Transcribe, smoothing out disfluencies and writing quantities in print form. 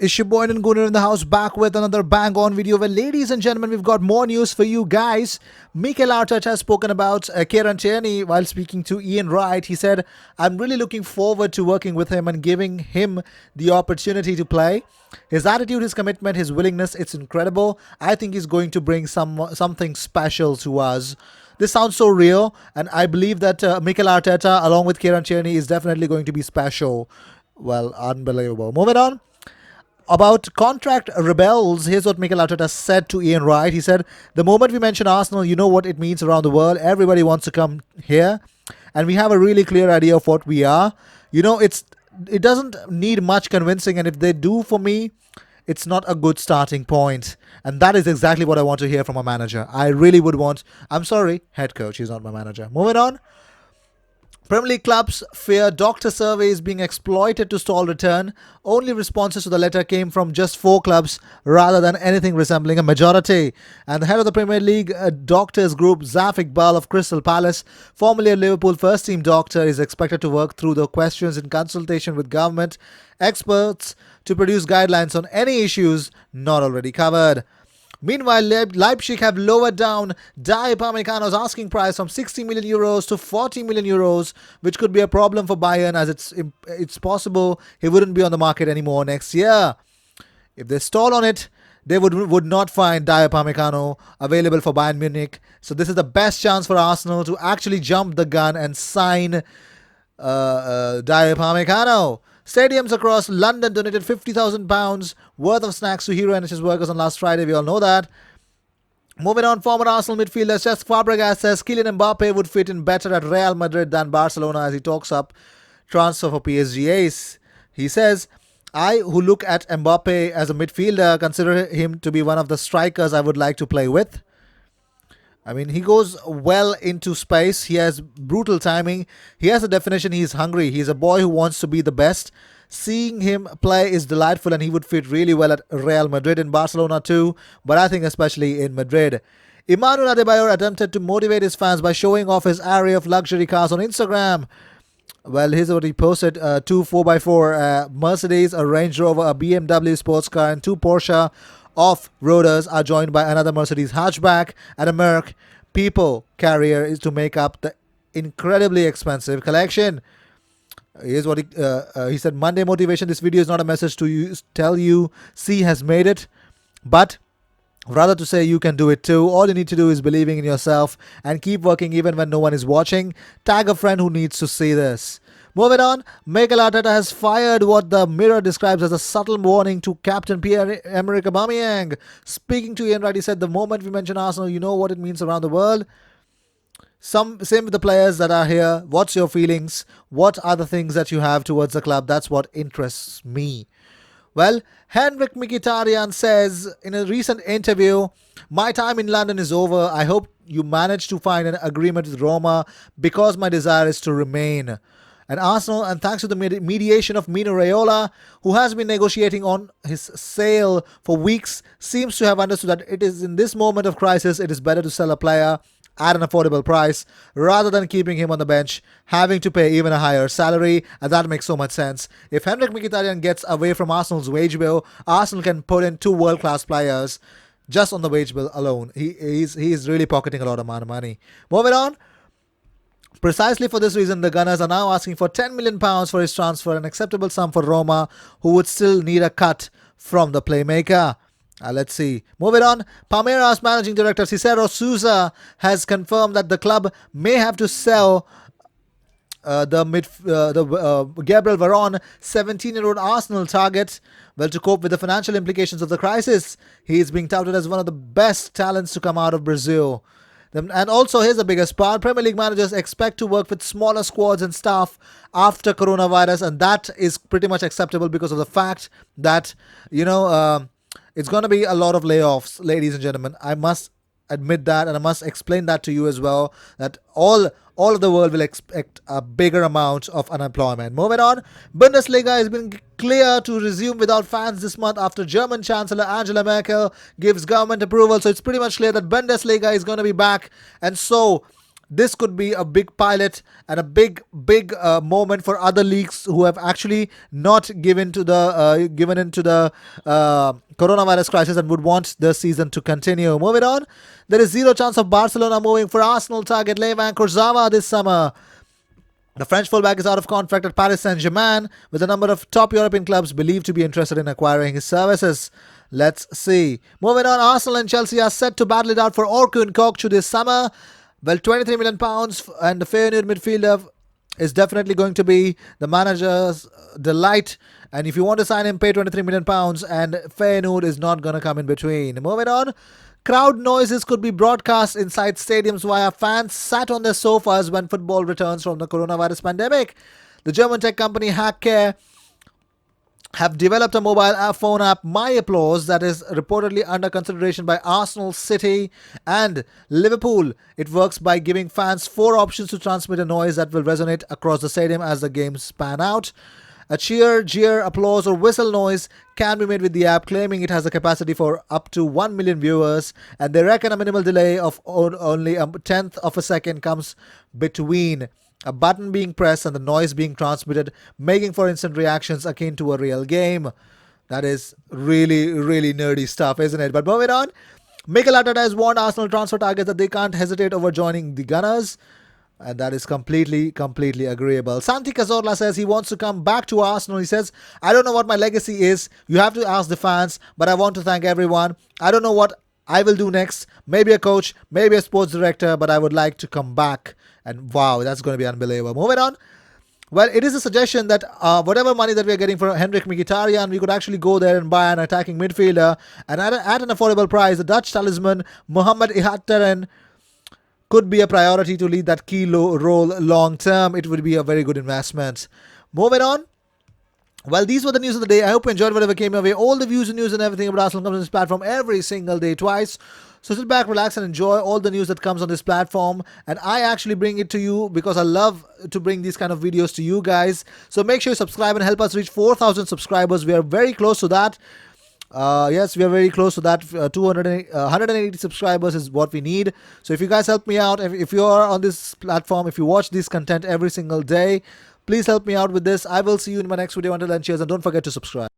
It's your boy and Gunnar in the house back with another bang on video. Well, ladies and gentlemen, we've got more news for you guys. Mikel Arteta has spoken about Kieran Tierney while speaking to Ian Wright. He said, I'm really looking forward to working with him and giving him the opportunity to play. His attitude, his commitment, his willingness, it's incredible. I think he's going to bring something special to us. This sounds so real, and I believe that Mikel Arteta, along with Kieran Tierney, is definitely going to be special. Well, unbelievable. Moving on. About contract rebels, here's what Mikel Arteta said to Ian Wright. He said, the moment we mention Arsenal, you know what it means around the world. Everybody wants to come here, and we have a really clear idea of what we are. It doesn't need much convincing, and if they do for me, it's not a good starting point. And that is exactly what I want to hear from a manager. I really would want, I'm sorry, head coach, he's not my manager. Moving on. Premier League clubs fear doctor surveys being exploited to stall return. Only responses to the letter came from just 4 clubs rather than anything resembling a majority. And the head of the Premier League doctors group, Zaf Iqbal of Crystal Palace, formerly a Liverpool first-team doctor, is expected to work through the questions in consultation with government experts to produce guidelines on any issues not already covered. Meanwhile, Leipzig have lowered down Dai Upamecano's asking price from 60 million euros to 40 million euros, which could be a problem for Bayern, as it's possible he wouldn't be on the market anymore next year. If they stall on it, they would not find Dai Upamecano available for Bayern Munich. So this is the best chance for Arsenal to actually jump the gun and sign Dai Upamecano. Stadiums across London donated £50,000 worth of snacks to Hero NHS workers on last Friday. We all know that. Moving on, former Arsenal midfielder Cesc Fabregas says Kylian Mbappe would fit in better at Real Madrid than Barcelona as he talks up transfer for PSG ace. He says, I, who look at Mbappe as a midfielder, consider him to be one of the strikers I would like to play with. I mean, he goes well into space. He has brutal timing. He has a definition. He's hungry. He's a boy who wants to be the best. Seeing him play is delightful, and he would fit really well at Real Madrid and Barcelona too, but I think especially in Madrid. Emmanuel Adebayor attempted to motivate his fans by showing off his array of luxury cars on Instagram. Well, here's what he posted. 2 4x4 Mercedes, a Range Rover, a BMW sports car, and 2 Porsche off-roaders are joined by another Mercedes hatchback and a Merc People carrier is to make up the incredibly expensive collection. Here's what he said. Monday motivation. This video is not a message to you, tell you C has made it, but rather to say you can do it too. All you need to do is believing in yourself and keep working even when no one is watching. Tag a friend who needs to see this. Moving on, Mikel Arteta has fired what the Mirror describes as a subtle warning to captain Pierre-Emerick Aubameyang. Speaking to Ian Wright, he said, the moment we mention Arsenal, you know what it means around the world. Same with the players that are here. What's your feelings? What are the things that you have towards the club? That's what interests me. Well, Henrik Mkhitaryan says in a recent interview, my time in London is over. I hope you manage to find an agreement with Roma because my desire is to remain. And Arsenal, and thanks to the mediation of Mino Raiola, who has been negotiating on his sale for weeks, seems to have understood that it is in this moment of crisis, it is better to sell a player at an affordable price rather than keeping him on the bench, having to pay even a higher salary, and that makes so much sense. If Henrik Mkhitaryan gets away from Arsenal's wage bill, Arsenal can put in 2 world-class players just on the wage bill alone. He is really pocketing a lot of money. Moving on. Precisely for this reason, the Gunners are now asking for £10 million for his transfer, an acceptable sum for Roma, who would still need a cut from the playmaker. Let's see. Moving on, Palmeiras managing director Cicero Souza has confirmed that the club may have to sell Gabriel Veron, 17-year-old Arsenal target, to cope with the financial implications of the crisis. He is being touted as one of the best talents to come out of Brazil. And also, here's the biggest part. Premier League managers expect to work with smaller squads and staff after coronavirus, and that is pretty much acceptable because of the fact that, it's going to be a lot of layoffs, ladies and gentlemen. I must admit that, and I must explain that to you as well, that all of the world will expect a bigger amount of unemployment. Moving on, Bundesliga has been clear to resume without fans this month after German Chancellor Angela Merkel gives government approval. So it's pretty much clear that Bundesliga is going to be back, and so this could be a big pilot and a big moment for other leagues who have actually not given into the coronavirus crisis and would want the season to continue. Moving on, there is zero chance of Barcelona moving for Arsenal target Levan Kurzawa this summer. The French fullback is out of contract at Paris Saint-Germain, with a number of top European clubs believed to be interested in acquiring his services. Let's see. Moving on, Arsenal and Chelsea are set to battle it out for Orkun Kokcu this summer. Well, £23 million and the Feyenoord midfielder is definitely going to be the manager's delight. And if you want to sign him, pay £23 million and Feyenoord is not going to come in between. Moving on, crowd noises could be broadcast inside stadiums via fans sat on their sofas when football returns from the coronavirus pandemic. The German tech company Hackcare have developed a mobile phone app, My Applause, that is reportedly under consideration by Arsenal, City and Liverpool. It works by giving fans 4 options to transmit a noise that will resonate across the stadium as the games pan out. A cheer, jeer, applause or whistle noise can be made with the app, claiming it has a capacity for up to 1 million viewers, and they reckon a minimal delay of only a tenth of a second comes between a button being pressed and the noise being transmitted, making for instant reactions akin to a real game. That is really, really nerdy stuff, isn't it? But moving on, Mikel Arteta has warned Arsenal transfer targets that they can't hesitate over joining the Gunners. And that is completely agreeable. Santi Cazorla says he wants to come back to Arsenal. He says, I don't know what my legacy is. You have to ask the fans, but I want to thank everyone. I don't know what I will do next. Maybe a coach, maybe a sports director, but I would like to come back. And wow, that's going to be unbelievable. Moving on. Well, it is a suggestion that whatever money that we are getting for Henrik Mkhitaryan, we could actually go there and buy an attacking midfielder. And at an affordable price, the Dutch talisman, Mohamed Ihattaren, could be a priority to lead that key role long term. It would be a very good investment. Moving on. Well, these were the news of the day. I hope you enjoyed whatever came your way. All the views and news and everything about Arsenal comes on this platform every single day, twice. So sit back, relax and enjoy all the news that comes on this platform. And I actually bring it to you because I love to bring these kind of videos to you guys. So make sure you subscribe and help us reach 4,000 subscribers. We are very close to that. Yes, we are very close to that. 180 subscribers is what we need. So if you guys help me out, if you are on this platform, if you watch this content every single day, please help me out with this. I will see you in my next video. Until then, cheers, and don't forget to subscribe.